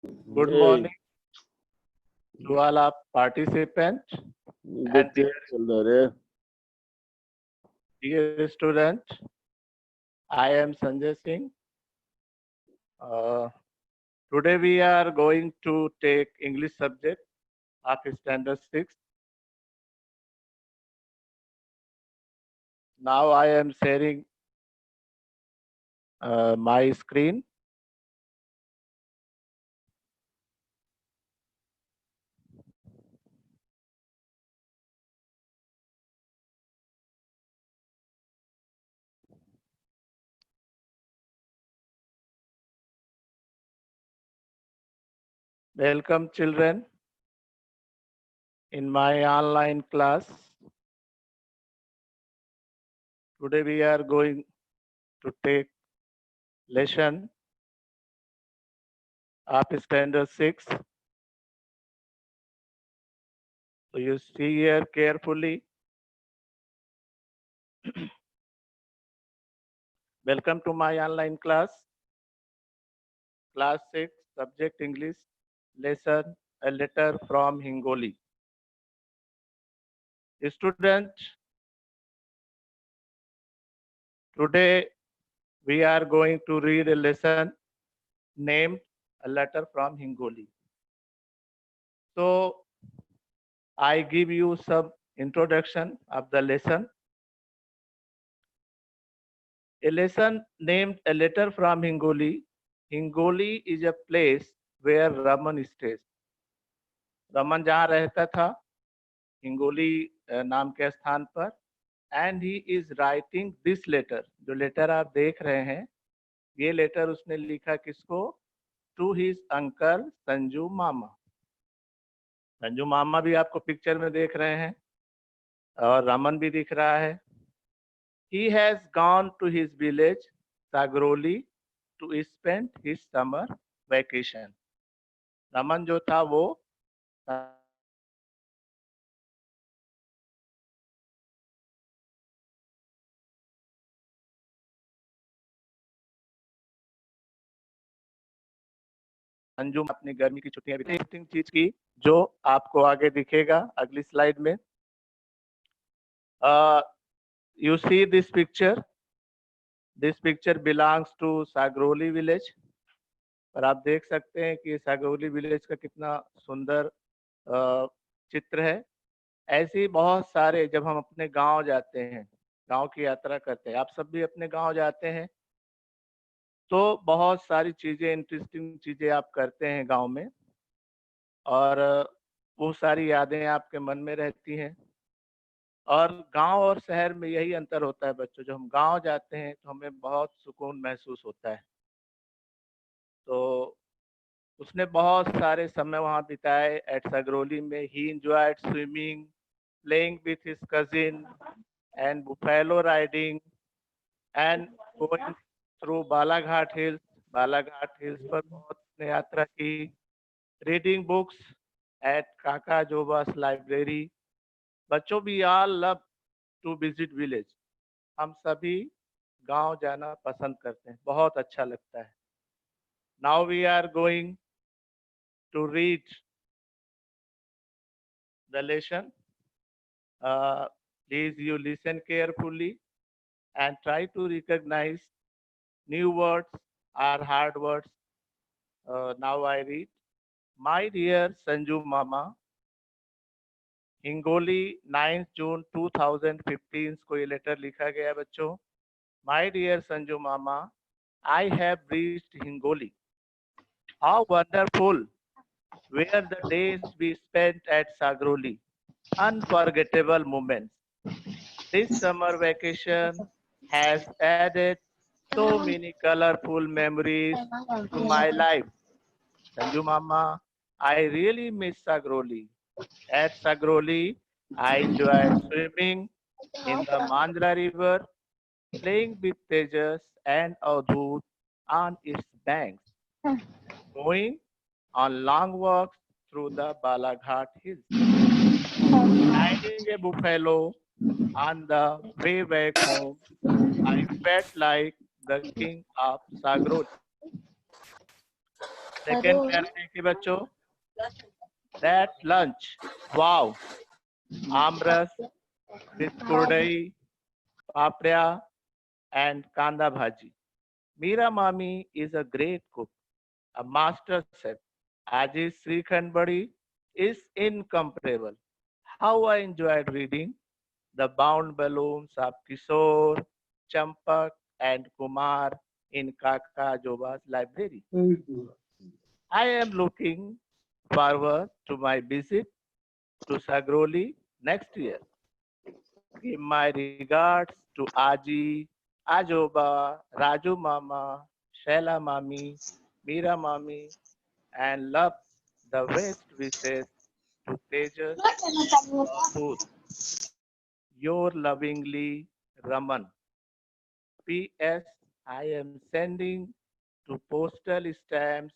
Good morning to all our participants and dear student. I am Sanjay Singh. Today we are going to take English subject of Standard 6. Now I am sharing my screen. Welcome children in my online class. Today we are going to take lesson of Standard 6. So you see here carefully. Welcome to my online class. Class 6, subject English, lesson, a letter from Hingoli. Student, today we are going to read a lesson named A Letter from Hingoli. So, I give you some introduction of the lesson. A lesson named A Letter from Hingoli. Hingoli is a place where Raman stays. Raman जहाँ रहता था हिंगोली नाम के स्थान पर and he is writing this letter. जो letter आप देख रहे हैं ये लेटर उसने लिखा किसको? To his uncle Sanju mama. Sanju मामा भी आपको पिक्चर में देख रहे हैं और रमन भी दिख रहा है. He has gone to his village Sagroli to spend his summer vacation. Raman जो था वो संजू अपनी गर्मी की छुट्टियां इंटरेस्टिंग चीज की जो आपको आगे दिखेगा अगली स्लाइड में. You see this picture. This picture belongs to Sagroli village. और आप देख सकते हैं कि सागरोली विलेज का कितना सुंदर चित्र है. ऐसे ही बहुत सारे जब हम अपने गांव जाते हैं, गांव की यात्रा करते हैं, आप सब भी अपने गांव जाते हैं तो बहुत सारी चीजें, इंटरेस्टिंग चीजें आप करते हैं गांव में और वो सारी यादें आपके मन में रहती हैं. और गांव और शहर में यही अंतर होता है बच्चों. जब हम गांव जाते हैं तो हमें बहुत सुकून महसूस होता है. तो उसने बहुत सारे समय वहाँ बिताए एट सागरोली में. ही enjoyed swimming, playing with his cousin and buffalo riding and going through Balaghat hills. Balaghat hills पर बहुत ने यात्रा की. रीडिंग बुक्स एट काका जोबास लाइब्रेरी. बच्चों भी all love to visit village. हम सभी गांव जाना पसंद करते हैं, बहुत अच्छा लगता है. Now we are going to read the lesson. Please you listen carefully and try to recognize new words or hard words. Now I read. My dear Sanju Mama, Hingoli 9 जून 2015 को ये लेटर लिखा गया बच्चों. My dear Sanju mama, I have reached Hingoli. How wonderful were the days we spent at Sagroli. Unforgettable moments. This summer vacation has added so many colorful memories to my life. Sanju Mama, I really miss Sagroli. At Sagroli, I enjoyed swimming in the Manjra River, playing with Tejas and Avdut on its banks, going on long walks through the Balaghat Hills, riding a buffalo on the way back home. I felt like the king of Sagroli. Second कह रहे हैं कि बच्चों that lunch wow aamras with kurdai papada and kanda bhaji Meera mami is a great cook a master chef. Aji's Srikhand Badi is incomparable. How I enjoyed reading The Bound Balloons of Kishore, Champak, and Kumar in Kaka Joba's library. I am looking forward to my visit to Sagroli next year. Give my regards to Aji, Ajoba, Raju Mama, Shela Mami, Meera Mami, and love the best wishes to Tejas Avdut. Your lovingly, Raman. P.S. I am sending to postal stamps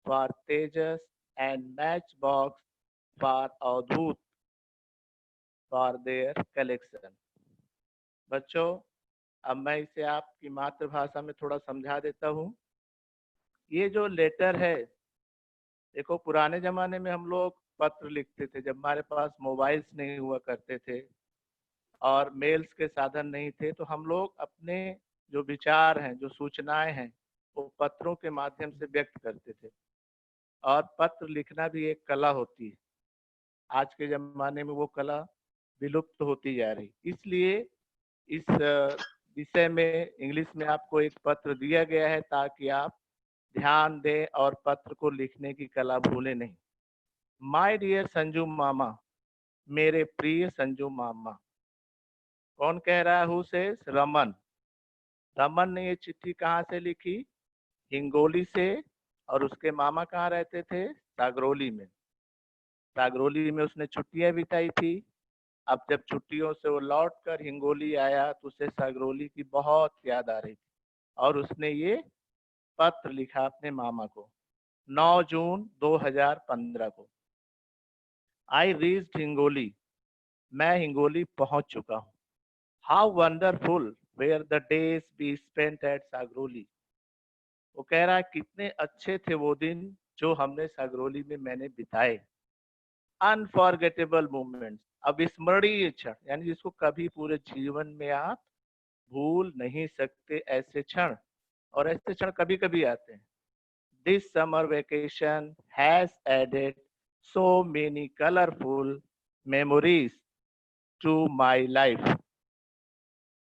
for Tejas and Matchbox for Avdut for their collection. बच्चों अब मैं इसे आपकी मातृभाषा में थोड़ा समझा देता हूँ। ये जो लेटर है, देखो पुराने जमाने में हम लोग पत्र लिखते थे जब हमारे पास मोबाइल्स नहीं हुआ करते थे और मेल्स के साधन नहीं थे, तो हम लोग अपने जो विचार हैं, जो सूचनाएं हैं, वो पत्रों के माध्यम से व्यक्त करते थे। और पत्र लिखना भी एक कला होती है। आज के जमाने में वो कला विलुप्त होती जा रही, इसलिए इस विषय में इंग्लिश में आपको एक पत्र दिया गया है ताकि आप ध्यान दें और पत्र को लिखने की कला भूलें नहीं। माय डियर संजू मामा, मेरे प्रिय संजू मामा। कौन कह रहा है? Who says? रमन। रमन ने ये चिट्ठी कहाँ से लिखी? हिंगोली से। और उसके मामा कहाँ रहते थे? सागरोली में। सागरोली में उसने छुट्टियां बिताई थी। अब जब छुट्टियों से वो लौट कर हिंगोली आया तो उसे सागरोली की बहुत याद आ रही थी और उसने ये पत्र लिखा अपने मामा को 9 जून 2015 को। आई रीच्ड हिंगोली, मैं हिंगोली पहुंच चुका हूँ। How wonderful were the days we spent at Sagroli. वो कह रहा है कितने अच्छे थे वो दिन जो हमने सागरोली में मैंने बिताए। अनफॉरगेटेबल मोमेंट्स, अविस्मरणीय क्षण, यानी जिसको कभी पूरे जीवन में आप भूल नहीं सकते ऐसे क्षण, और ऐसे क्षण कभी कभी आते हैं। This summer vacation has added so many colorful memories to my life.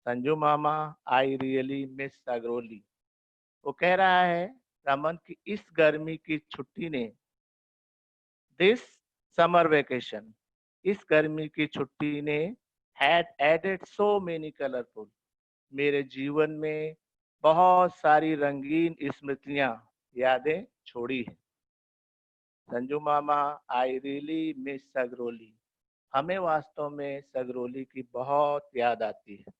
Sanju mama, I really miss Sagroli. वो कह रहा है रमन की इस गर्मी की छुट्टी ने, दिस समर वेकेशन, इस गर्मी की छुट्टी ने had added so many colorful, मेरे जीवन में बहुत सारी रंगीन स्मृतियां, यादें छोड़ी है। Sanju mama, I really miss Sagroli. हमें वास्तव में सागरोली की बहुत याद आती है।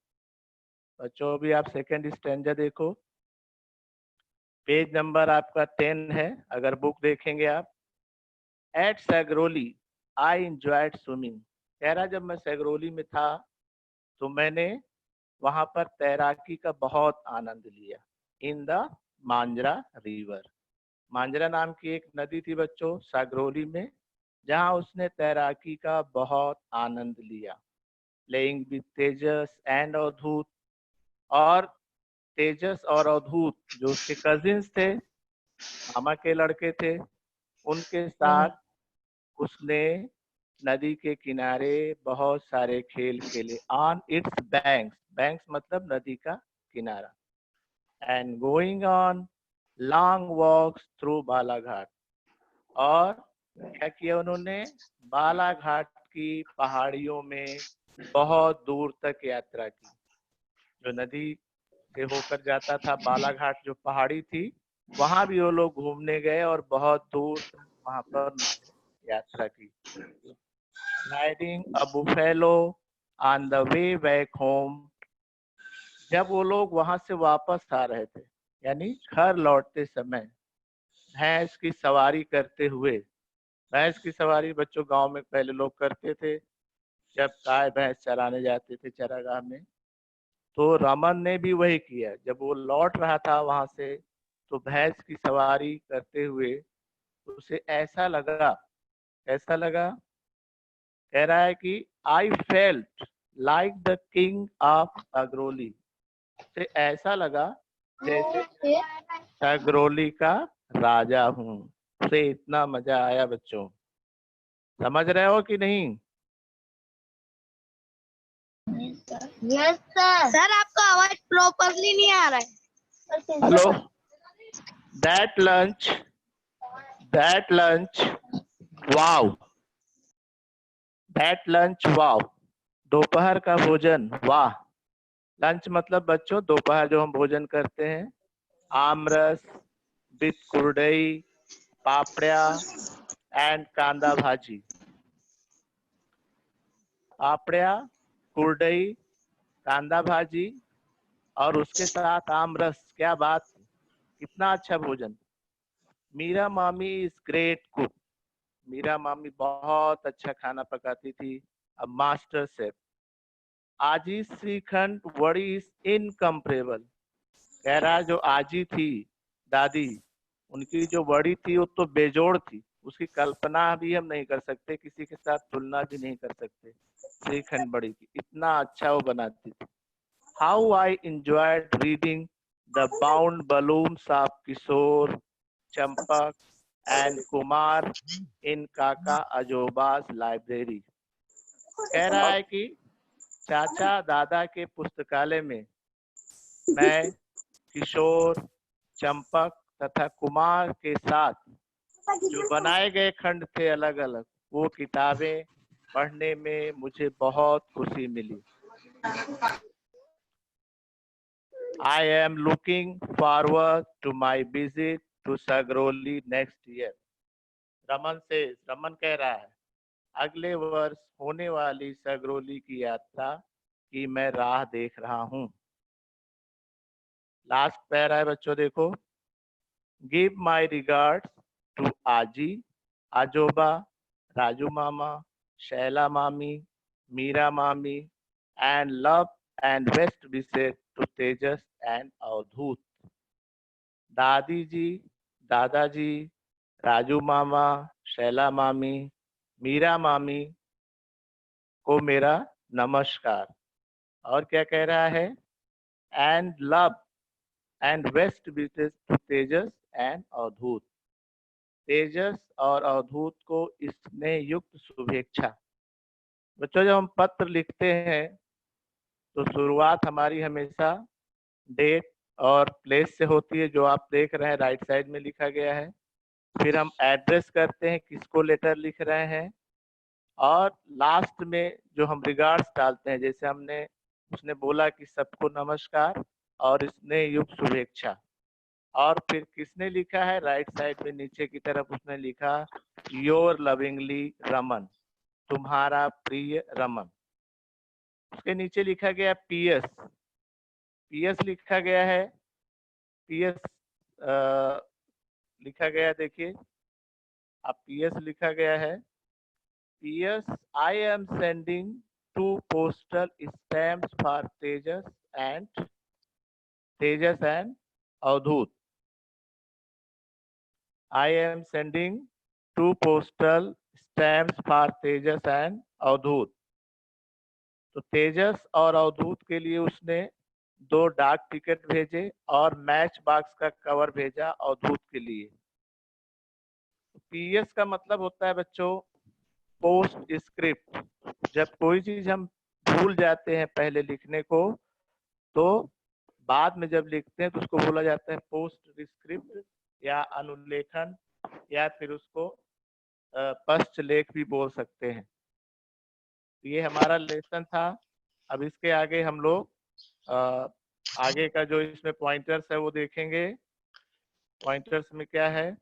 बच्चों भी आप सेकंड स्टैंजा देखो, पेज नंबर आपका 10 है अगर बुक देखेंगे आप। At Sagroli I enjoyed swimming. कह रहा जब मैं सागरोली में था तो मैंने वहां पर तैराकी का बहुत आनंद लिया। इन द मांजरा रिवर, मांजरा नाम की एक नदी थी बच्चों सागरोली में, जहां उसने तैराकी का बहुत आनंद लिया। प्लेइंग विद तेजस एंड अवधूत, और तेजस और अवधूत जो उसके कजिन्स थे, मामा के लड़के थे, उनके साथ उसने नदी के किनारे बहुत सारे खेल खेले। ऑन इट्स बैंक्स, बैंक्स मतलब नदी का किनारा। And going on long walks through Balaghat, और क्या किया उन्होंने? बालाघाट की पहाड़ियों में बहुत दूर तक यात्रा की। जो नदी से होकर जाता था बालाघाट जो पहाड़ी थी, वहां भी वो लोग घूमने गए और बहुत दूर तक वहां पर यात्रा की। Riding a buffalo on the way back home, जब वो लोग वहां से वापस आ रहे थे, यानी घर लौटते समय, भैंस की सवारी करते हुए। भैंस की सवारी बच्चों गांव में पहले लोग करते थे जब गाय भैंस चराने जाते थे चरागाह में, तो रमन ने भी वही किया। जब वो लौट रहा था वहां से तो भैंस की सवारी करते हुए उसे ऐसा लगा, कैसा लगा? कह रहा है कि I felt like the king of Sagroli. उसे ऐसा लगा जैसे सागरोली का राजा हूँ। उसे इतना मजा आया बच्चों। समझ रहे हो कि नहीं? Yes sir. सर आपका आवाज प्रॉपरली नहीं आ रहा है। Hello. That lunch wow, that lunch wow, दोपहर का भोजन वाह। लंच मतलब बच्चों दोपहर जो हम भोजन करते हैं, आमरस विथ कुरडई, पापड़ा एंड कांदा भाजी। पापड़ा, कुरडई, कांदा भाजी और उसके साथ आमरस। क्या बात, कितना अच्छा भोजन। Meera mami is great cook. Meera मामी बहुत अच्छा खाना पकाती थी, अ मास्टर शेफ। आजी श्रीखंड वड़ी इज इनकम्परेबल। कह रहा जो आजी थी, दादी, उनकी जो वड़ी थी वो तो बेजोड़ थी। उसकी कल्पना भी हम नहीं कर सकते, किसी के साथ तुलना भी नहीं कर सकते श्रीखंड बड़ी की। इतना अच्छा वो बनाती थी। How I enjoyed reading the bound balloons of Kishore, Champak and Kumar in काका अजोबा's library। कह रहा है कि चाचा दादा के पुस्तकालय में मैं किशोर, चंपक तथा कुमार के साथ जो बनाए गए खंड थे अलग अलग, वो किताबें पढ़ने में मुझे बहुत खुशी मिली। I am looking forward to my visit to Sagroli next year। Raman कह रहा है अगले वर्ष होने वाली सगरोली की यात्रा की मैं राह देख रहा हूँ। लास्ट पैरा है बच्चों, देखो। गिव माई रिगार्ड्स टू आजी, आजोबा, राजू मामा, Shaila mami, Meera mami and love and best wishes to Tejas and Avdhoot. दादी जी, दादाजी, राजू मामा, शैला मामी, मीरा मामी को मेरा नमस्कार। और क्या कह रहा है? And love and best wishes to Tejas and Avdhoot. Tejas और अवधूत को स्नेह युक्त शुभेच्छा। बच्चों जब हम पत्र लिखते हैं तो शुरुआत हमारी हमेशा डेट और प्लेस से होती है, जो आप देख रहे हैं राइट साइड में लिखा गया है। फिर हम एड्रेस करते हैं, किसको लेटर लिख रहे हैं, और लास्ट में जो हम रिगार्ड्स डालते हैं, जैसे हमने उसने बोला कि सबको नमस्कार और स्नेह युक्त शुभेच्छा। और फिर किसने लिखा है? राइट साइड में नीचे की तरफ उसने लिखा योर लविंगली रमन, तुम्हारा प्रिय रमन। उसके नीचे लिखा गया पीएस। पीएस लिखा गया है, पीएस लिखा गया, देखिए अब पीएस लिखा गया है। PS I am sending 2 postal stamps for Tejas and Avdhoot. I am sending 2 postal stamps for Tejas and Avdhoot. तो तेजस और अवधूत के लिए उसने 2 डाक टिकट भेजे और मैच बॉक्स का कवर भेजा अवधूत के लिए। पीएस का मतलब होता है बच्चों पोस्ट स्क्रिप्ट। जब कोई चीज हम भूल जाते हैं पहले लिखने को, तो बाद में जब लिखते हैं तो उसको बोला जाता है पोस्ट स्क्रिप्ट या अनुलेखन, या फिर उसको पश्च लेख भी बोल सकते हैं। ये हमारा लेसन था। अब इसके आगे हम लोग आगे का जो इसमें पॉइंटर्स है वो देखेंगे। पॉइंटर्स में क्या है?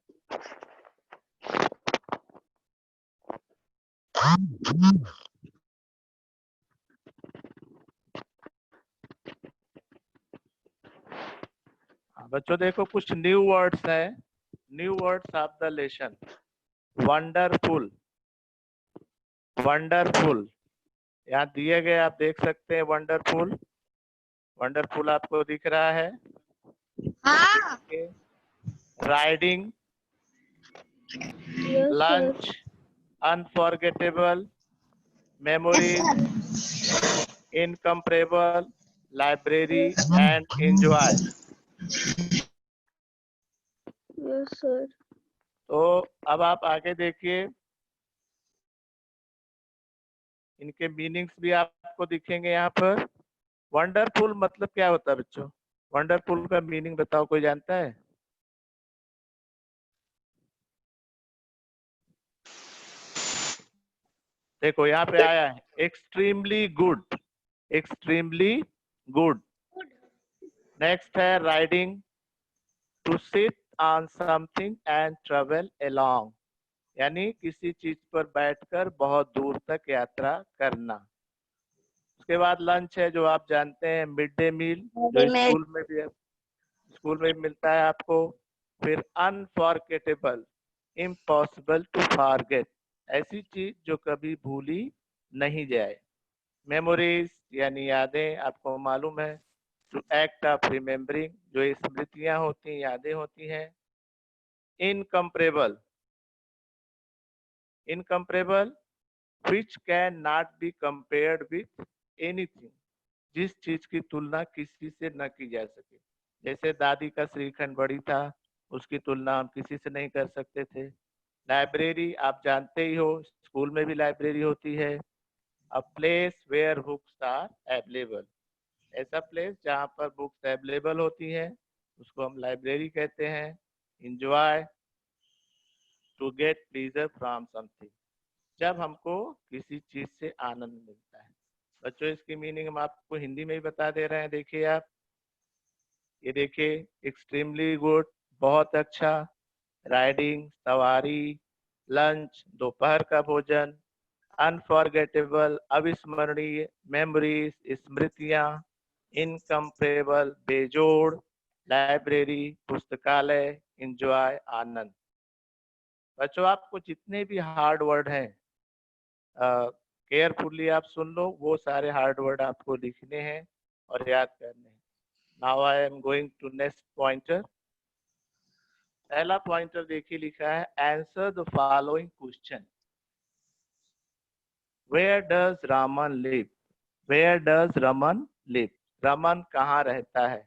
बच्चों देखो कुछ न्यू वर्ड्स है, new words of the lesson. Wonderful, wonderful यहाँ दिए गए, आप देख सकते हैं। वंडरफुल, वंडरफुल आपको दिख रहा है? हाँ। Riding, Yes, lunch, unforgettable, memories, incomparable, library and enjoy. Yes, sir. तो अब आप आगे देखिए, इनके मीनिंग्स भी आपको दिखेंगे यहाँ पर। वंडरफुल मतलब क्या होता है बच्चों? वंडरफुल का मीनिंग बताओ, कोई जानता है? देखो यहाँ पे आया है extremely good, extremely good. Next है riding, to sit on something and travel along, यानी किसी चीज पर बैठकर बहुत दूर तक यात्रा करना। उसके बाद लंच है, जो आप जानते हैं, मिड डे मील, जो स्कूल में भी मिलता है आपको। फिर अनफॉरगेटेबल, इम्पॉसिबल टू फॉरगेट, ऐसी चीज जो कभी भूली नहीं जाए। मेमोरीज यानी यादें, आपको मालूम है, टू एक्ट ऑफ रिमेम्बरिंग, जो स्मृतियां होती हैं, यादें होती हैं। इनकम्परेबल, इनकम्परेबल which can not be compared with anything, जिस चीज की तुलना किसी से न की जा सके। जैसे दादी का श्रीखंड बड़ी था, उसकी तुलना हम किसी से नहीं कर सकते थे। लाइब्रेरी आप जानते ही हो, स्कूल में भी लाइब्रेरी होती है। A place where books are available, ऐसा प्लेस जहाँ पर बुक्स अवेलेबल होती हैं, उसको हम लाइब्रेरी कहते हैं। Enjoy, to get pleasure from something, जब हमको किसी चीज से आनंद मिलता है। बच्चों इसकी मीनिंग हम आपको हिंदी में ही बता दे रहे हैं। देखिए आप, ये देखिए, एक्सट्रीमली गुड बहुत अच्छा, राइडिंग सवारी, लंच दोपहर का भोजन, अनफॉरगेटेबल अविस्मरणीय, मेमोरीज स्मृतियां, इनकम्परेबल बेजोड़, लाइब्रेरी पुस्तकालय, इंजॉय आनंद। बच्चों आपको जितने भी हार्ड वर्ड हैं, केयरफुली आप सुन लो, वो सारे हार्ड वर्ड आपको लिखने हैं और याद करने हैं। Now I am going to next pointer. पहला पॉइंटर देखिए, लिखा है answer the following question. Where does Raman live? Where does Raman live? Raman कहाँ रहता है?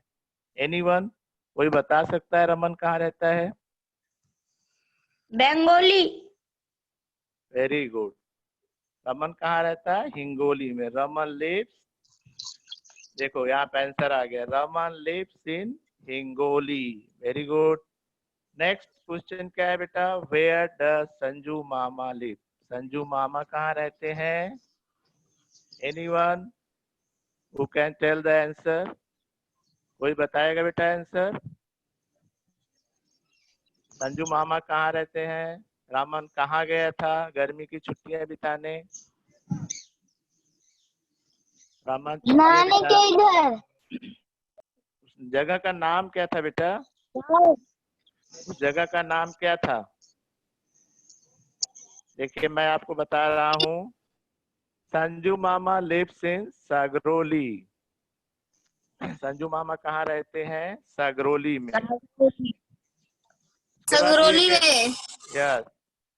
एनीवन, कोई बता सकता है रमन कहाँ रहता है? बंगाली। Very good. रमन कहाँ रहता है? हिंगोली में। रमन लिव्स, देखो यहाँ पे आंसर आ गया, Raman lives in Hingoli. Very good. Next question क्या है बेटा? Where does Sanju mama live? Sanju मामा कहाँ रहते हैं? Anyone who can tell the answer? कोई बताएगा बेटा आंसर? संजू मामा कहाँ रहते हैं? रामन कहाँ गया था गर्मी की छुट्टियां बिताने? रामन छुट्टियां नानी बिता, के इधर। उस जगह का नाम क्या था बेटा? उस जगह का नाम क्या था? देखिए मैं आपको बता रहा हूँ, संजू मामा लिव्स इन सागरोली। संजू मामा कहाँ रहते हैं? सागरोली में। उसके बाद सगरोली देखिए, में। Yes,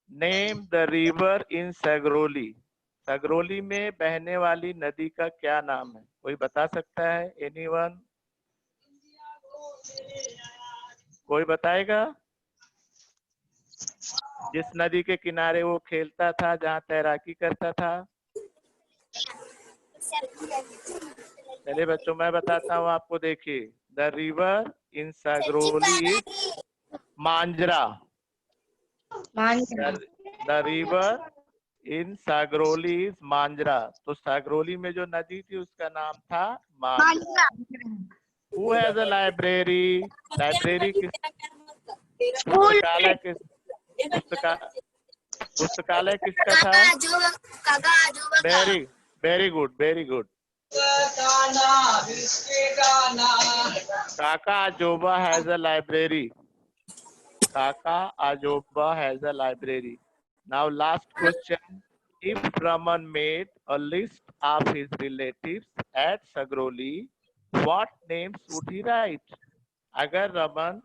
name the river in Sagroli. Sagroli में बहने वाली नदी का क्या नाम है? कोई बता सकता है? एनीवन, कोई बताएगा? जिस नदी के किनारे वो खेलता था, जहाँ तैराकी करता था। चलिए बच्चों मैं बताता हूँ आपको, देखिए, the river in Sagroli is Manjra. The river in Sagroli is Manjra. तो सागरोली में जो नदी थी उसका नाम था Manjra. Who has a library? Library किस, पुस्तकालय किस, पुस्तका पुस्तकालय किसका था? Very very good, very good. Kaka Ajoba has a library. Kaka Ajoba has a library. Now last question. If Raman made a list of his relatives at Sagroli, what names would he write? अगर रमन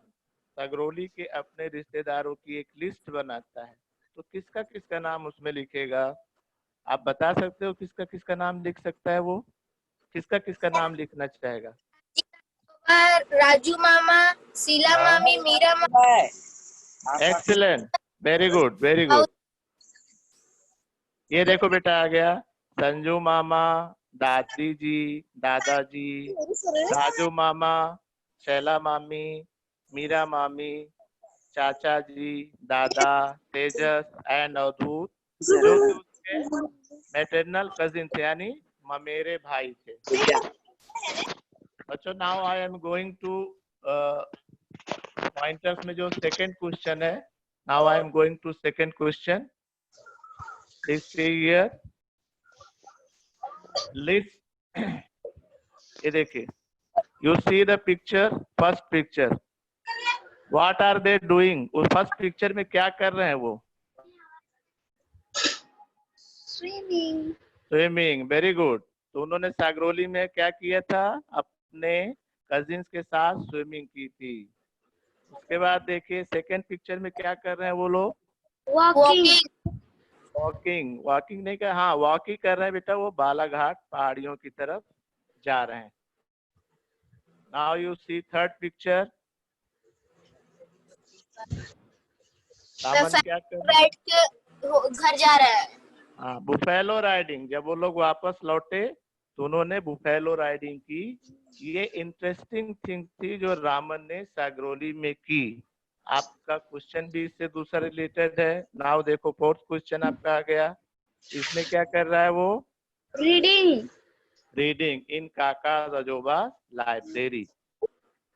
सागरोली के अपने रिश्तेदारों की एक list बनाता है, तो किसका किसका नाम उसमें लिखेगा? आप बता सकते हो किसका किसका नाम लिख सकता है वो? किसका किसका नाम लिखना चाहेगा? राजू मामा, शीला हाँ, मामी, मीरा मामी, excellent, very good very good. ये देखो बेटा आ गया, संजू मामा, दादी जी, दादाजी, राजू मामा, शैला मामी, मीरा मामी, चाचा जी, दादा, तेजस एंड अवधूत, जो कि उसके मैटरनल कजिन थे, यानी ममेरे भाई थे। बच्चों now I am going to pointers में जो सेकंड क्वेश्चन है, now I am going to second question. Please see here, list. ये देखिए, you see the picture, first picture, what are they doing? उस फर्स्ट पिक्चर में क्या कर रहे हैं वो? स्विमिंग। Swimming, very good. तो उन्होंने सागरोली में क्या किया था? अपने कजिन्स के साथ स्विमिंग की थी। उसके बाद देखिए सेकंड पिक्चर में क्या कर रहे हैं वो लोग? वॉकिंग। वॉकिंग, वॉकिंग नहीं कर, हाँ वॉकिंग कर रहे हैं बेटा, वो बालाघाट पहाड़ियों की तरफ जा रहे हैं। Now you see third picture, Raman क्या कर रहे हैं? बैठ के घर जा रहा है। हाँ, बुफेलो राइडिंग। जब वो लोग वापस लौटे तो उन्होंने बुफेलो राइडिंग की। ये इंटरेस्टिंग थिंग थी जो रामन ने सागरोली में की। आपका क्वेश्चन भी इससे दूसरा रिलेटेड है। नाउ देखो फोर्थ क्वेश्चन आपका आ गया, इसमें क्या कर रहा है वो? रीडिंग। रीडिंग इन काका अजोबा लाइब्रेरी।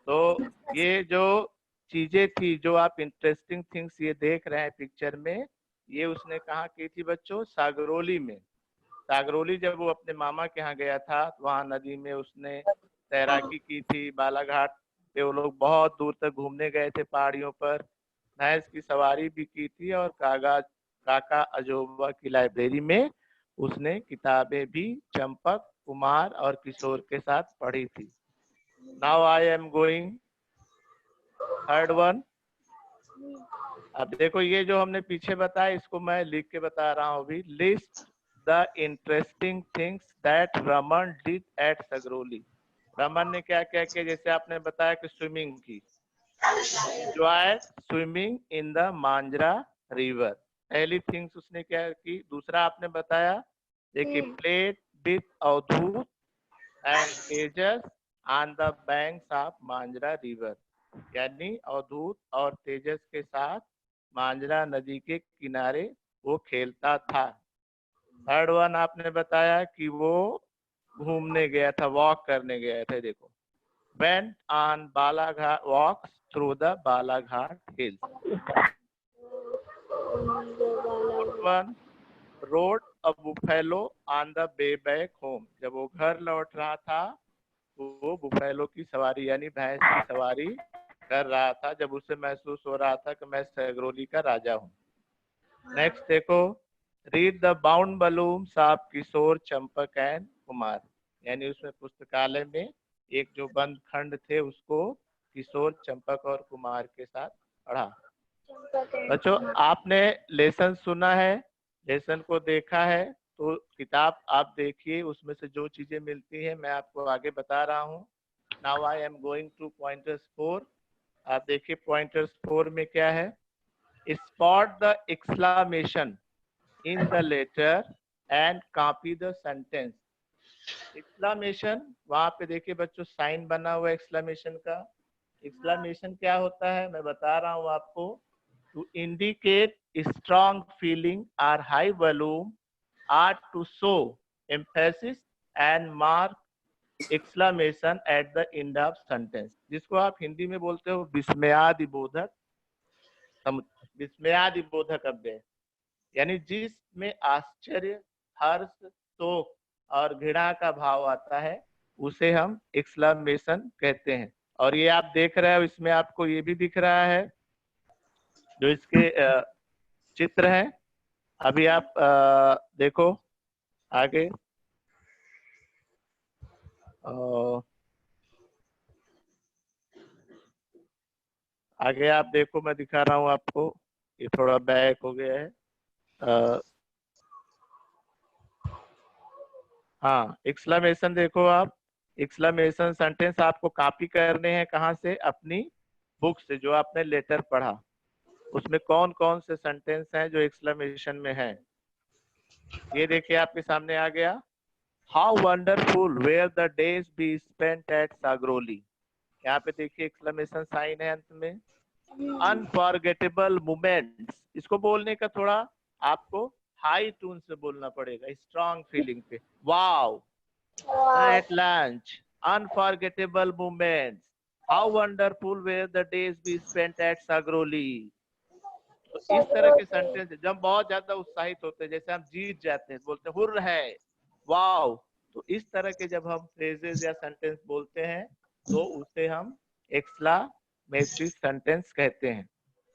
तो ये जो चीजें थी, जो आप इंटरेस्टिंग थिंग्स ये देख रहे हैं पिक्चर में, ये उसने कहाँ की थी बच्चों? सागरोली में। सागरोली जब वो अपने मामा के यहाँ गया था, वहां नदी में उसने तैराकी की थी। बालाघाट पे वो लोग बहुत दूर तक घूमने गए थे पहाड़ियों पर, भैंस की सवारी भी की थी, और काका अजोबा की लाइब्रेरी में उसने किताबें भी चंपक, कुमार और किशोर के साथ पढ़ी थी। Now I am going third one. अब देखो ये जो हमने पीछे बताया, इसको मैं लिख के बता रहा हूँ अभी। List the interesting things that Raman did at Sagroli. Raman ने क्या क्या किया? जैसे आपने बताया कि स्विमिंग की, enjoy swimming in the Manjra river, पहली थिंग्स उसने क्या की। दूसरा आपने बताया, देखिए, played with Avdhoot and Tejas on the banks of Manjra river, यानी अवधूत और तेजस के साथ मांजरा नदी के किनारे वो खेलता था। थर्ड वन आपने बताया कि वो घूमने गया था, वॉक करने गया था। देखो, went on Balaghat walks through the Balaghat hills. Fourth one, rode a buffalo on the way back home. जब वो घर लौट रहा था तो वो बुफेलो की सवारी यानी भैंस की सवारी कर रहा था, जब उसे महसूस हो रहा था कि मैं सगरोली का राजा हूँ। नेक्स्ट देखो, read the bound volumes of Kishore, Champak and Kumar, यानी उसमें पुस्तकालय में एक जो बंद खंड थे उसको किशोर, चंपक और कुमार के साथ पढ़ा। बच्चों आपने लेसन सुना है, लेसन को देखा है, तो किताब आप देखिए, उसमें से जो चीजें मिलती है मैं आपको आगे बता रहा हूँ। Now I am going to pointers 4। आप देखिए पॉइंटर्स 4 में क्या है? Spot the exclamation in the letter and copy the sentence. Exclamation, वहां पे देखिए बच्चों साइन बना हुआ है एक्सक्लेमेशन का। एक्सक्लेमेशन क्या होता है मैं बता रहा हूँ आपको। टू इंडिकेट स्ट्रॉन्ग फीलिंग और high volume, or to show emphasis and mark exclamation at the end of sentence, जिसको आप हिंदी में बोलते हो विस्मयादिबोधक, विस्मयादिबोधक अव्यय, यानी जिसमें आश्चर्य, हर्ष, शोक और घृणा का भाव आता है उसे हम एक्सक्लेमेशन कहते हैं। और ये आप देख रहे हो, इसमें आपको ये भी दिख रहा है जो इसके चित्र हैं। अभी आप देखो आगे, आगे आप देखो, मैं दिखा रहा हूँ आपको, ये थोड़ा बैक हो गया है। हाँ, एक्सक्लेमेशन देखो आप, एक्सक्लेमेशन सेंटेंस आपको कॉपी करने हैं कहाँ से? अपनी बुक से, जो आपने लेटर पढ़ा उसमें कौन कौन से सेंटेंस हैं जो एक्सक्लेमेशन में हैं। ये देखिए आपके सामने आ गया, how wonderful were the days we spent at Sagroli. यहाँ पे देखिए एक्सक्लेमेशन साइन है अंत में। अनफॉरगेटेबल मोमेंट्स, इसको बोलने का थोड़ा आपको हाई टून से बोलना पड़ेगा, स्ट्रॉन्ग फीलिंग पे। Wow, at lunch, unforgettable moments, how wonderful were the days we spent at Sagroli. तो इस तरह के सेंटेंस जब बहुत ज्यादा उत्साहित होते हैं, जैसे हम जीत जाते हैं, बोलते हैं हुर्र है, वाओ, तो इस तरह के जब हम फ्रेजेस या सेंटेंस बोलते हैं तो उसे हम एक्सक्लेमेटरी सेंटेंस कहते हैं।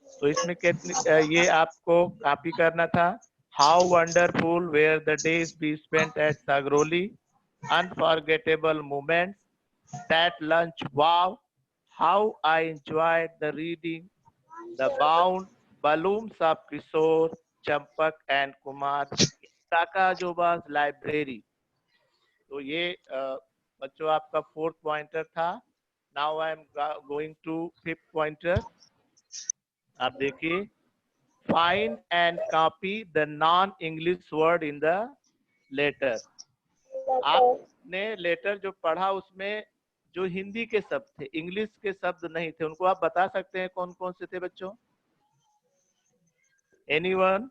तो इसमें कितनी ये आपको कॉपी करना था। How wonderful were the days we spent at Sagroli, unforgettable moments, that lunch, wow, how I enjoyed the reading, the bound balloons of Kishore, Champak and Kumar, Takajoba's library। तो ये बच्चों आपका फोर्थ पॉइंटर था। Now I am going to fifth pointer. आप देखिए, find and copy the non English word in the letter. आपने letter जो पढ़ा उसमें जो हिंदी के शब्द थे, इंग्लिश के शब्द नहीं थे, उनको आप बता सकते हैं कौन कौन से थे बच्चों? एनीवन?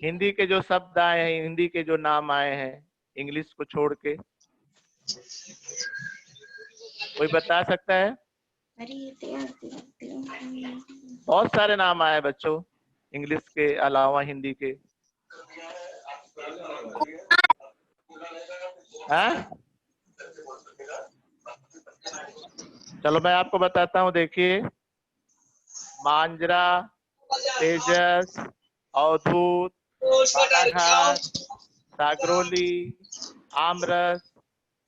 हिंदी के जो शब्द आए हैं, हिंदी के जो नाम आए हैं इंग्लिश को छोड़ के, कोई बता सकता है? बहुत सारे नाम आए बच्चों इंग्लिश के अलावा हिंदी के। हाँ, चलो मैं आपको बताता हूँ। देखिए, मांजरा, तेजस, अवधूत, बालाघाट, सागरोली, आमरस,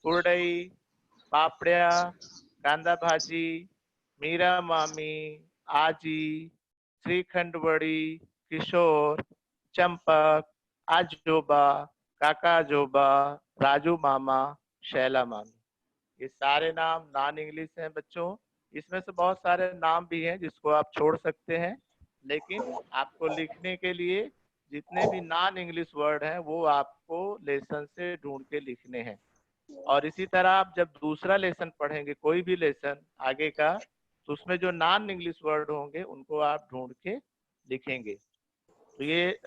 कुरडई, पापड़िया, कांदा भाजी, मीरा मामी, आजी, श्रीखंड बड़ी, किशोर, चंपक, आजोबा, काका जोबा, राजू मामा, शैला मामी, ये सारे नाम नॉन इंग्लिश हैं बच्चों। इसमें से बहुत सारे नाम भी हैं जिसको आप छोड़ सकते हैं, लेकिन आपको लिखने के लिए जितने भी नॉन इंग्लिश वर्ड हैं वो आपको लेसन से ढूंढ के लिखने हैं। और इसी तरह आप जब दूसरा लेसन पढ़ेंगे, कोई भी लेसन आगे का, तो उसमें जो नॉन इंग्लिश वर्ड होंगे उनको आप ढूंढ के लिखेंगे। तो ये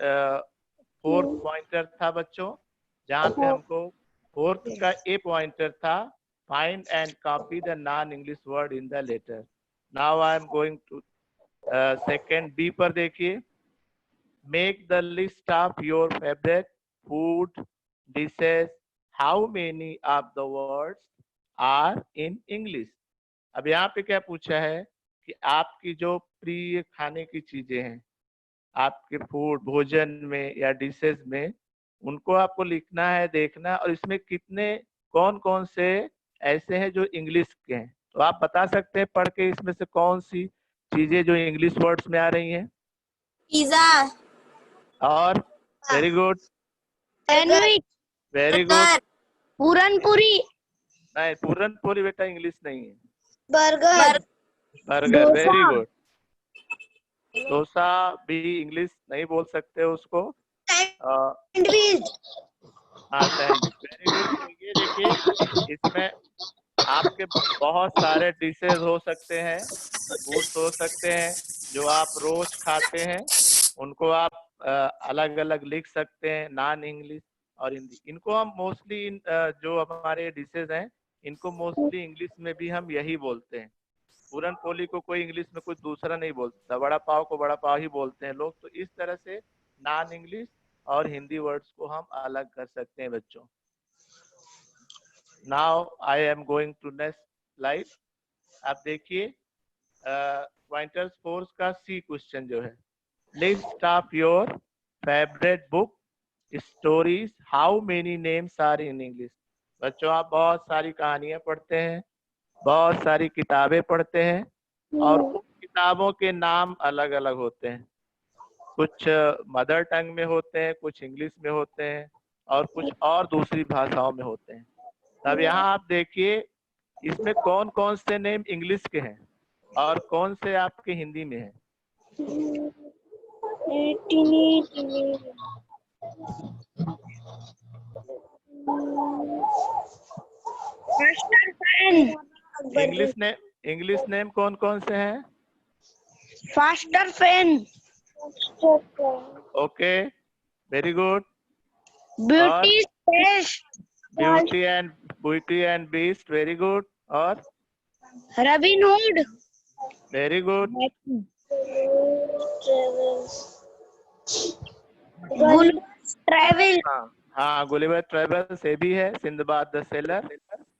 फोर्थ पॉइंटर था बच्चों, जहाँ पे हमको फोर्थ का ए पॉइंटर था, find and copy the non English word in the letter. Now I am going to second B पर देखिए, make the list of your favourite food dishes, how many of the words are in English. अब यहाँ पे क्या पूछा है कि आपकी जो प्रिय खाने की चीजें हैं आपके फूड भोजन में या डिशेस में, उनको आपको लिखना है, देखना, और इसमें कितने कौन कौन से ऐसे हैं जो इंग्लिश के हैं। तो आप बता सकते हैं पढ़ के इसमें से कौन सी चीजें जो इंग्लिश वर्ड्स में आ रही हैं? पिज्जा, और very good, sandwich, very good. Puran puri, नहीं, पूरन पूरी बेटा इंग्लिश नहीं है। Burger, burger, very good. Dosa भी इंग्लिश नहीं बोल सकते उसको। सैंडविच, हाँ, सैंडविच, वेरी गुड। तो ये देखिए, इसमें आपके बहुत सारे डिशेज हो सकते हैं, फूड्स हो सकते हैं जो आप रोज खाते हैं, उनको आप अलग अलग लिख सकते हैं, नॉन इंग्लिश और हिंदी। इनको हम मोस्टली जो हमारे डिशेज हैं इनको मोस्टली इंग्लिश में भी हम यही बोलते हैं। पूरन पोली को कोई इंग्लिश में कुछ दूसरा नहीं बोलता, बड़ा पाव को बड़ा पाव ही बोलते हैं लोग। तो इस तरह से नॉन इंग्लिश और हिंदी वर्ड्स को हम अलग कर सकते हैं बच्चों। Now I am going to next slide. आप देखिए, पॉइंटर्स फोर्स का सी क्वेश्चन जो है, list of your favourite book stories, how many names are in English. बच्चों, आप बहुत सारी कहानियां पढ़ते हैं बहुत सारी किताबें पढ़ते हैं और उन किताबों के नाम अलग अलग होते हैं। कुछ मदर टंग में होते हैं, कुछ इंग्लिश में होते हैं और कुछ और दूसरी भाषाओं में होते हैं। तब यहाँ आप देखिए इसमें कौन कौन से नेम इंग्लिश के हैं और कौन से आपके हिंदी में हैं। इंग्लिश नेम कौन कौन से हैं? Faster Fene, okay, very good. और beauty space, beauty and beast, very good. और Robin Hood, very good. Travel, हाँ हाँ, गुलिवर ट्रेवल से भी है, सिंदबाद द सेलर।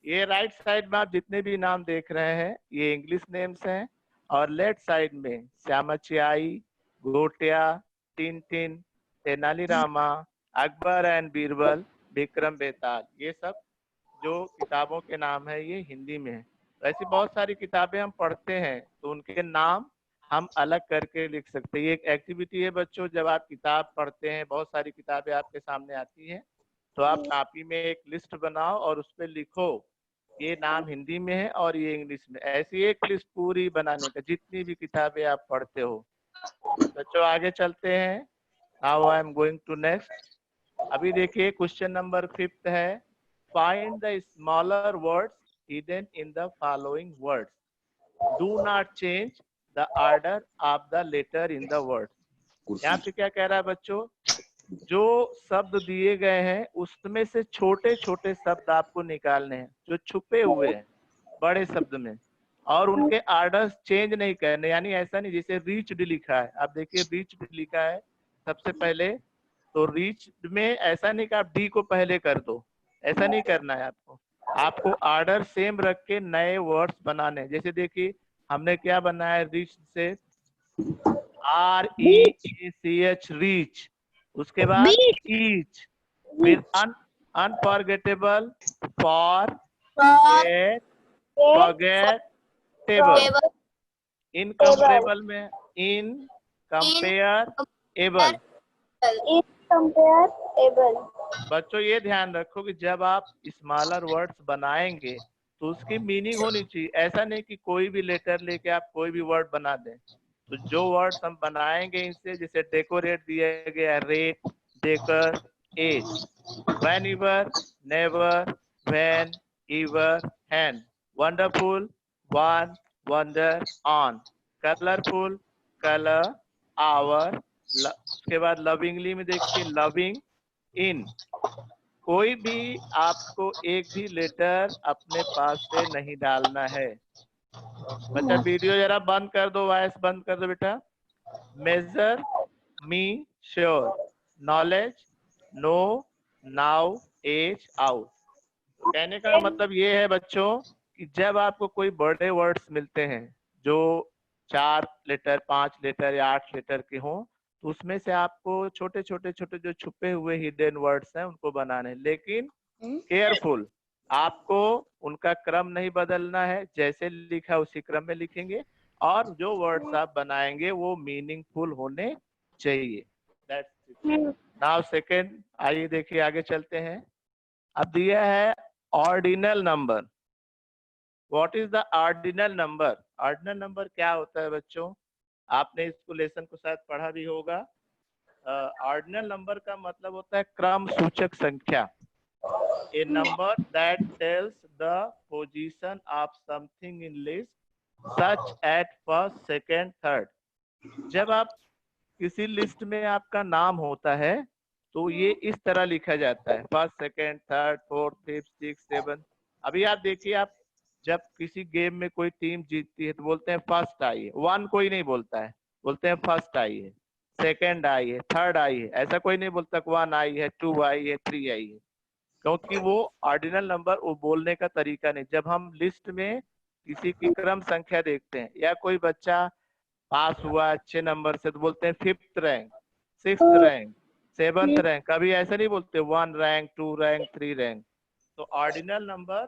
ये राइट साइड में आप जितने भी नाम देख रहे हैं ये इंग्लिश नेम्स हैं और लेफ्ट साइड में श्यामचियाई, गोटिया, टिनटिन, तेनालीरामा, अकबर एंड बीरबल, विक्रम बेताल, ये सब जो किताबों के नाम है ये हिंदी में है। तो ऐसी बहुत सारी किताबें हम पढ़ते हैं तो उनके नाम हम अलग करके लिख सकते हैं। ये एक एक्टिविटी है बच्चों, जब आप किताब पढ़ते हैं, बहुत सारी किताबें आपके सामने आती हैं, तो आप कॉपी में एक लिस्ट बनाओ और उस पर लिखो ये नाम हिंदी में है और ये इंग्लिश में। ऐसी एक लिस्ट पूरी बनाने का, जितनी भी किताबें आप पढ़ते हो। बच्चों आगे चलते हैं। Now I am going to next. अभी देखिए क्वेश्चन नंबर 5 है, find the smaller words hidden in the following words, do not change the order of the letter in the word. यहाँ पे क्या कह रहा है बच्चों, जो शब्द दिए गए हैं उसमें से छोटे छोटे शब्द आपको निकालने हैं जो छुपे हुए हैं बड़े शब्द में, और उनके ऑर्डर चेंज नहीं करने। यानी ऐसा नहीं, जैसे रीच्ड लिखा है, आप देखिए रीच्ड लिखा है सबसे पहले, तो रीच में ऐसा नहीं कि आप डी को पहले कर दो, ऐसा नहीं करना है आपको। आपको ऑर्डर सेम रख के नए वर्ड्स बनाने। जैसे देखिए हमने क्या बनाया रीच से, REACH, रीच, उसके बाद ईच, फिर unforgettable, for get, forget, table, incomparable में इन, कंपेयर, एबल। बच्चों ये ध्यान रखो कि जब आप स्मॉलर वर्ड्स बनाएंगे तो उसकी मीनिंग होनी चाहिए। ऐसा नहीं कि कोई भी लेटर लेके आप कोई भी वर्ड बना दें। तो जो वर्ड्स हम बनाएंगे इनसे, जैसे डेकोरेट दिया गया, rate, decker, age, whenever, never, when, ever, hand, wonderful, one, wonder, on, colorful, color, hour, उसके बाद लविंगली में देखिए लविंग, इन। कोई भी आपको एक भी लेटर अपने पास से नहीं डालना है। बच्चा वीडियो जरा बंद कर दो, वॉइस बंद कर दो बेटा। Major, me, sure, knowledge, no, now, edge, out. तो कहने का मतलब ये है बच्चों कि जब आपको कोई बड़े वर्ड्स मिलते हैं जो 4 लेटर, 5 लेटर या 8 लेटर के हों, तो उसमें से आपको छोटे छोटे छोटे जो छुपे हुए हिडन वर्ड्स हैं उनको बनाने, लेकिन केयरफुल, आपको उनका क्रम नहीं बदलना है, जैसे लिखा उसी क्रम में लिखेंगे, और जो वर्ड्स आप बनाएंगे वो मीनिंगफुल होने चाहिए। नाउ सेकेंड, आइए देखिए आगे चलते हैं। अब दिया है ordinal number. What is the ordinal number? Ordinal number क्या होता है बच्चों? आपने इसको लेसन को शायद पढ़ा भी होगा। ऑर्डिनल नंबर का मतलब होता है क्रम सूचक संख्या। A number that tells the position of something in list, such as first, second, third. जब आप किसी लिस्ट में आपका नाम होता है तो ये इस तरह लिखा जाता है, first, second, third, fourth, fifth, six, seven. अभी आप देखिए, आप जब किसी गेम में कोई टीम जीतती है तो बोलते हैं फर्स्ट आई है, वन कोई नहीं बोलता है, बोलते हैं फर्स्ट आई है, सेकेंड आई है, थर्ड आई है, ऐसा कोई नहीं बोलता वन आई है, टू आई है, थ्री आई है, क्योंकि वो ऑर्डिनल नंबर वो बोलने का तरीका नहीं। जब हम लिस्ट में किसी की क्रम संख्या देखते हैं या कोई बच्चा पास हुआ अच्छे नंबर से तो बोलते हैं fifth rank, sixth rank, seventh rank, कभी ऐसा नहीं बोलते one rank, two rank, three rank. तो ऑर्डिनल नंबर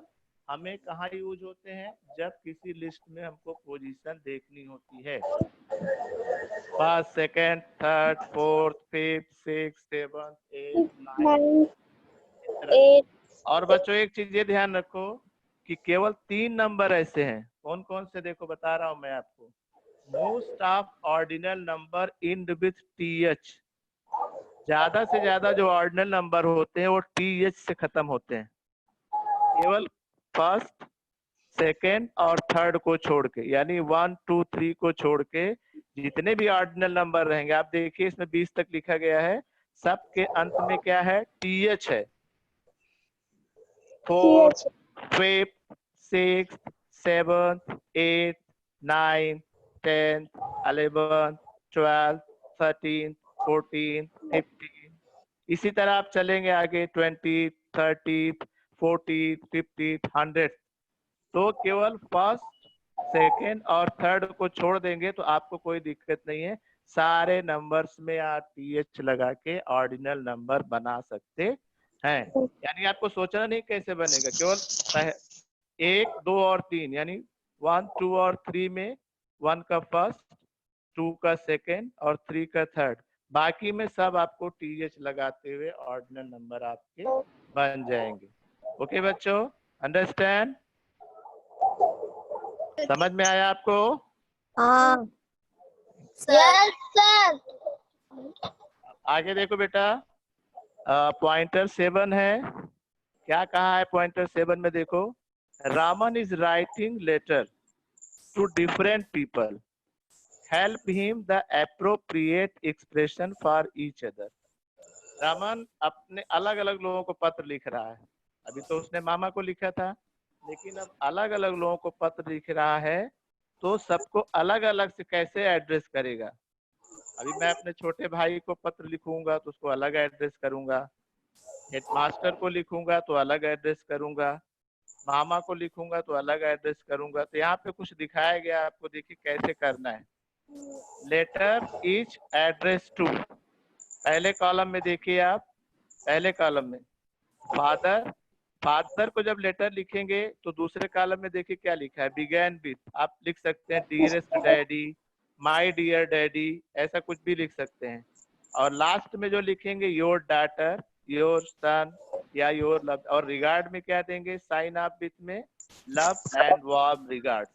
हमें कहाँ यूज होते हैं? जब किसी लिस्ट में हमको पोजीशन देखनी होती है, first, second, third, fourth, fifth, six, seven, eight, nine, इस तरह से। और बच्चों एक चीज ये ध्यान रखो कि केवल 3 नंबर ऐसे हैं। कौन कौन से? देखो बता रहा हूं मैं आपको। Most of ordinal number end with TH. ज्यादा से ज्यादा जो ऑर्डिनल नंबर होते हैं वो टीएच से खत्म होते हैं, केवल फर्स्ट, सेकेंड और थर्ड को छोड़ के, यानी 1 2 3 को छोड़ के जितने भी ऑर्डिनल नंबर रहेंगे, आप देखिए इसमें 20 तक लिखा गया है, सबके अंत में क्या है? टीएच है। 4, 5, 6, 7, 8, 9, 10, 11, 12, 13, 14, 15। इसी तरह आप चलेंगे आगे 20, 30, 40, 50, 100। तो केवल फर्स्ट, सेकेंड और थर्ड को छोड़ देंगे तो आपको कोई दिक्कत नहीं है। सारे नंबर्स में आप टीएच लगा के ऑर्डिनल नंबर बना सकते हैं। यानी आपको सोचना नहीं कैसे बनेगा, केवल 1, 2 और 3, यानी 1, 2 और 3 में 1 का फर्स्ट, 2 का सेकेंड और 3 का थर्ड, बाकी में सब आपको टीएच लगाते हुए ऑर्डिनल नंबर आपके बन जाएंगे। ओके बच्चों, अंडरस्टैंड? समझ में आया आपको? हाँ यस सर। आगे देखो बेटा, पॉइंटर 7 है। क्या कहा है पॉइंटर 7 में? देखो, Raman is writing letter to different people, help him the appropriate expression for each other. Raman अपने अलग अलग लोगों को पत्र लिख रहा है। अभी तो उसने मामा को लिखा था, लेकिन अब अलग अलग लोगों को पत्र लिख रहा है, तो सबको अलग अलग से कैसे एड्रेस करेगा? अभी मैं अपने छोटे भाई को पत्र लिखूंगा तो उसको अलग एड्रेस करूंगा, हेडमास्टर को लिखूंगा तो अलग एड्रेस करूंगा, मामा को लिखूंगा तो अलग एड्रेस करूंगा। तो यहाँ पे कुछ दिखाया गया आपको, देखिए कैसे करना है। लेटर इज एड्रेस टू, पहले कॉलम में देखिए आप, पहले कॉलम में फादर, फादर को जब लेटर लिखेंगे तो दूसरे कॉलम में देखिए क्या लिखा है, बिगैन विथ। आप लिख सकते हैं dearest daddy, my dear daddy, ऐसा कुछ भी लिख सकते हैं। और लास्ट में जो लिखेंगे योर डॉटर, योर सन या योर लव, और रिगार्ड में क्या देंगे, साइन ऑफ विथ में लव एंड वार्म रिगार्ड।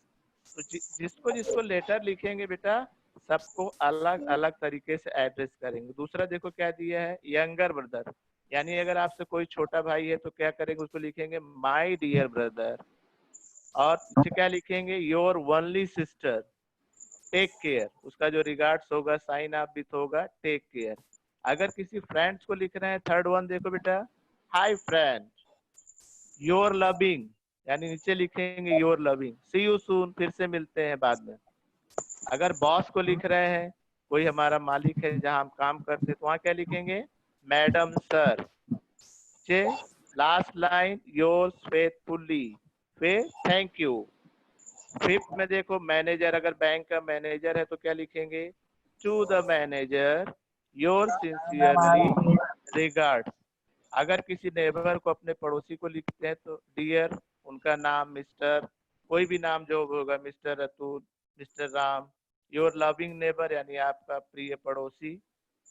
तो जिसको जिसको लेटर लिखेंगे बेटा, सबको अलग अलग तरीके से एड्रेस करेंगे। दूसरा देखो क्या दिया है, यंगर ब्रदर, यानी अगर आपसे कोई छोटा भाई है तो क्या करेंगे, उसको लिखेंगे माय डियर ब्रदर। और पीछे क्या लिखेंगे, your only sister, take care, उसका जो रिगार्ड्स होगा साइन ऑफ विथ होगा टेक केयर। अगर किसी फ्रेंड्स को लिख रहे हैं, थर्ड वन देखो बेटा, हाय फ्रेंड, योर लविंग, यानी नीचे लिखेंगे your loving, see you soon, फिर से मिलते हैं बाद में। अगर बॉस को लिख रहे हैं, कोई हमारा मालिक है जहां हम काम करते हैं, तो वहां क्या लिखेंगे, madam sir. Last line yours faithfully, फिर थैंक यू। फिफ्थ में देखो मैनेजर, अगर बैंक का मैनेजर है तो क्या लिखेंगे, to the manager your sincerely regards. अगर किसी नेबर को, अपने पड़ोसी को लिखते हैं तो डियर, उनका नाम मिस्टर, कोई भी नाम जो होगा, mister Atul, mister Ram. Your loving neighbour, यानी आपका प्रिय पड़ोसी,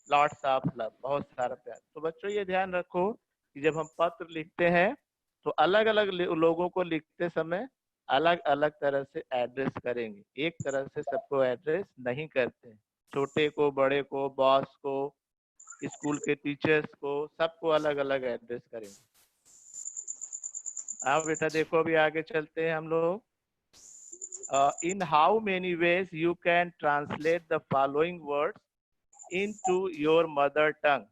लॉट्स ऑफ लव, बहुत सारा प्यार। तो बच्चों ये ध्यान रखो कि जब हम पत्र लिखते हैं तो अलग अलग लोगों को लिखते समय अलग अलग तरह से एड्रेस करेंगे, एक तरह से सबको एड्रेस नहीं करते। छोटे को, बड़े को, बॉस को, स्कूल के टीचर्स को, सबको अलग अलग एड्रेस करेंगे। अब बेटा देखो, अभी आगे चलते हैं हम लोग। In how many ways you can translate the following words into your mother tongue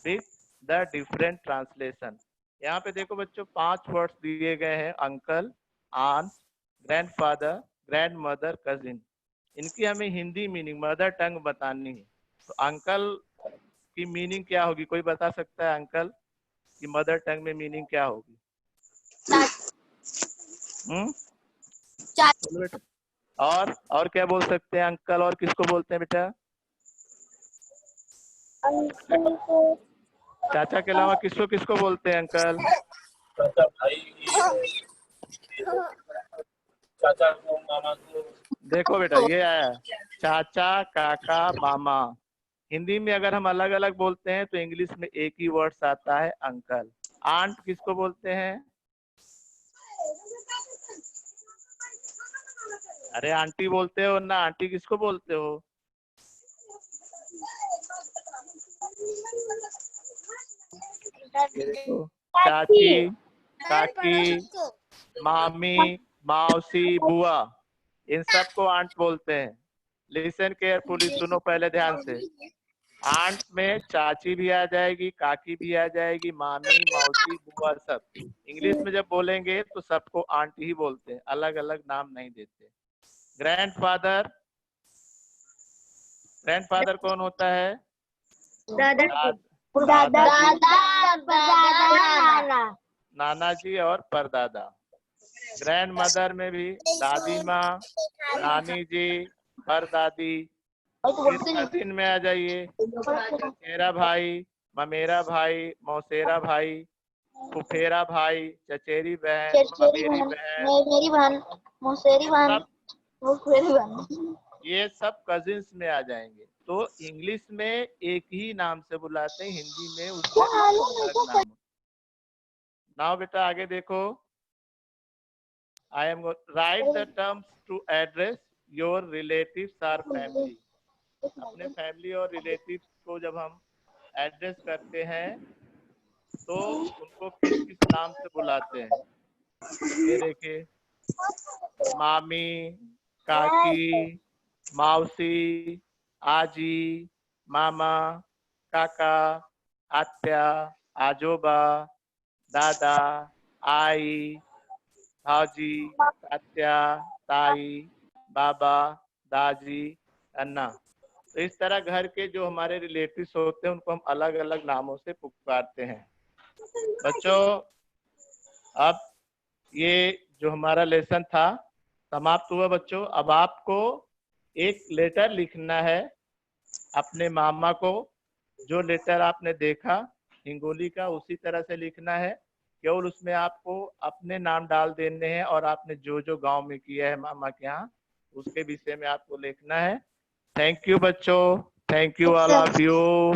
with the different translation. यहाँ पे देखो बच्चों 5 वर्ड्स दिए गए हैं, uncle, aunt, grandfather, grandmother, cousin. इनकी हमें हिंदी मीनिंग मदर टंग बतानी है। तो अंकल की मीनिंग क्या होगी, कोई बता सकता है अंकल की मदर टंग में मीनिंग क्या होगी? बोलो बेटा। और क्या बोल सकते हैं अंकल, और किसको बोलते हैं बेटा? अंकल को, चाचा के अलावा किसको किसको बोलते हैं अंकल? भाई चाचा को, मामा को। देखो बेटा ये आया चाचा, काका, मामा। हिंदी में अगर हम अलग अलग बोलते हैं तो इंग्लिश में एक ही वर्ड्स आता है अंकल। आंट किसको बोलते हैं? अरे आंटी बोलते हो ना, आंटी किसको बोलते हो? ये देखो चाची, काकी, मामी, मौसी, बुआ, इन सबको आंट बोलते हैं। लिसन केयरफुली, सुनो पहले ध्यान से। आंट में चाची भी आ जाएगी, काकी भी आ जाएगी, मामी, मौसी, बुआ, सब। इंग्लिश में जब बोलेंगे तो सबको आंट ही बोलते हैं, अलग अलग नाम नहीं देते। ग्रैंडफादर, ग्रैंडफादर कौन होता है? नाना जी और परदादा। ग्रैंड मदर में भी दादी माँ, नानी जी, परदादी। फिर कजिन में आ जाइए, चचेरा भाई, ममेरा भाई, मौसेरा भाई, फुफेरा भाई, चचेरी बहन, ममेरी बहन, मेरी बहन, मौसेरी बहन, फुफेरी बहन। ये सब कजिन्स में आ जाएंगे। तो इंग्लिश में एक ही नाम से बुलाते हैं, हिंदी में उसके अलग नाम। नाउ बेटा आगे देखो। I am going write the terms to address your relatives or family. अपने फैमिली और रिलेटिव्स को जब हम एड्रेस करते हैं तो उनको किस किस नाम से बुलाते हैं? ये देखिए, मामी, काकी, मौसी, आजी, मामा, काका, आत्या, आजोबा, दादा, आई, भाजी, तात्या, ताई, बाबा, दादी, अन्ना। तो इस तरह घर के जो हमारे रिलेटिव्स होते हैं उनको हम अलग अलग नामों से पुकारते हैं। बच्चों अब ये जो हमारा लेसन था समाप्त हुआ। बच्चों अब आपको एक लेटर लिखना है अपने मामा को। जो लेटर आपने देखा हिंगोली का उसी तरह से लिखना है, केवल उसमें आपको अपने नाम डाल देने हैं और आपने जो जो गांव में किया है मामा के यहाँ उसके विषय में आपको लिखना है। थैंक यू बच्चों, thank you all of you.